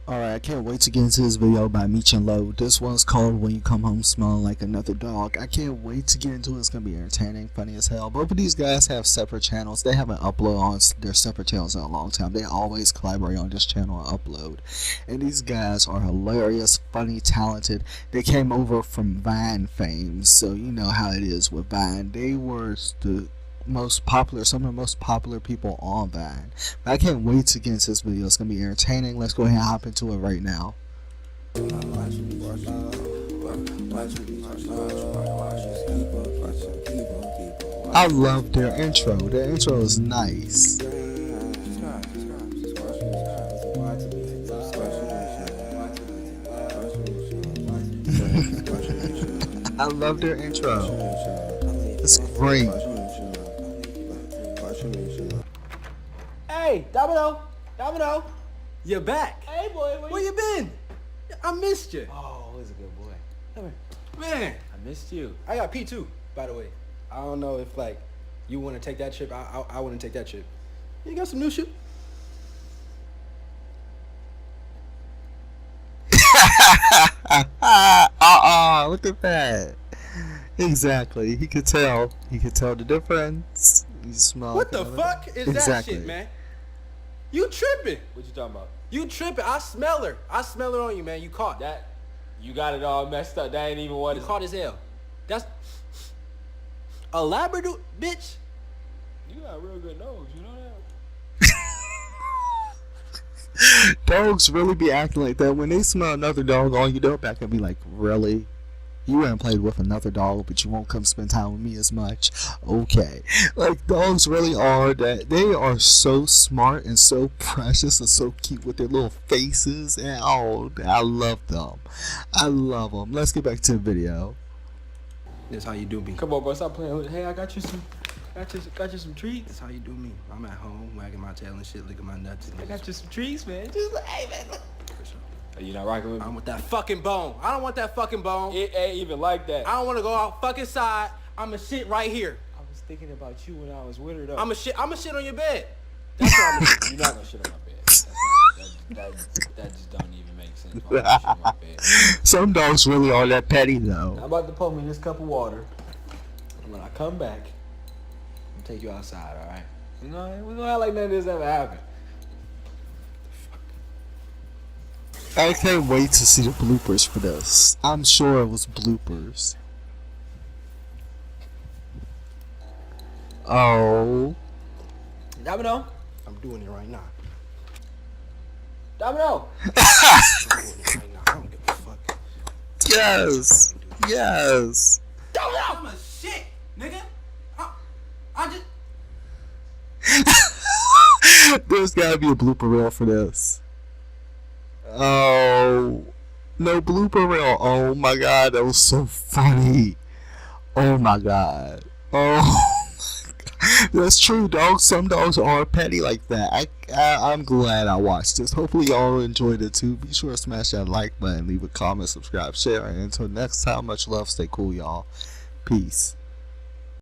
Alright, I can't wait to get into this video by Meech and Low. This one's called When You Come Home Smelling Like Another Dog. I can't wait to get into it. It's going to be entertaining, funny as hell. Both of these guys have separate channels. They haven't uploaded on their separate channels in a long time. They always collaborate on this channel and upload. And these guys are hilarious, funny, talented. They came over from Vine fame, so you know how it is with Vine. They were some of the most popular people on Vine. But I can't wait to get into this video. It's gonna be entertaining. Let's go ahead and hop into it right now. I love their intro. Their intro is nice. I love their intro. It's great. Hey, Domino, you're back. Hey boy, Where you been? I missed you. Oh, he's a good boy. Come here. Man, I missed you. I got P too, by the way. I don't know if like you want to take that trip. I want to take that trip. You got some new shit? Look at that. Exactly. He could tell. He could tell the difference. You smell. What the fuck is that shit, man? You tripping? What you talking about? You tripping? I smell her. I smell her on you, man. You caught. That you got it all messed up. That ain't even what You it's caught as hell. That's a Labrador, bitch. You got a real good nose, you know that? Dogs really be acting like that. When they smell another dog on you, they'll back and be like, really? You haven't played with another dog, but you won't come spend time with me as much. Okay. Like, dogs really are that. They are so smart and so precious and so cute with their little faces. And oh, I love them. I love them. Let's get back to the video. That's how you do me. Come on, bro, stop playing with it. Hey, I got you some some treats. That's how you do me. I'm at home, wagging my tail and shit, licking my nuts. I got you some treats, man. Just like, hey, man, look. Are you not rocking with me? I want that fucking bone. I don't want that fucking bone. It ain't even like that. I don't want to go out fucking side. I'ma shit right here. I was thinking about you when I was with her, though. I'ma shit on your bed. That's what I'ma do. You're not gonna shit on my bed. That just don't even make sense. Why would you shit on my bed? Some dogs really are that petty, though. I'm about to pour me this cup of water. And when I come back, I'm gonna take you outside, alright? You know, we gonna act like none of this ever happened. I can't wait to see the bloopers for this. I'm sure it was bloopers. Oh. Domino? I'm doing it right now. Domino! I'm doing it right now. I don't give a fuck. Yes. Yes. Domino! I'm a shit, nigga. I just... There's gotta be a blooper reel for this. Oh, no blooper reel. Oh my god, that was so funny. Oh my god. Oh my god. That's true, dogs. Some dogs are petty like that. I'm glad I watched this. Hopefully y'all enjoyed it too. Be sure to smash that like button, leave a comment, subscribe, share, and until next time, much love, stay cool, y'all. Peace.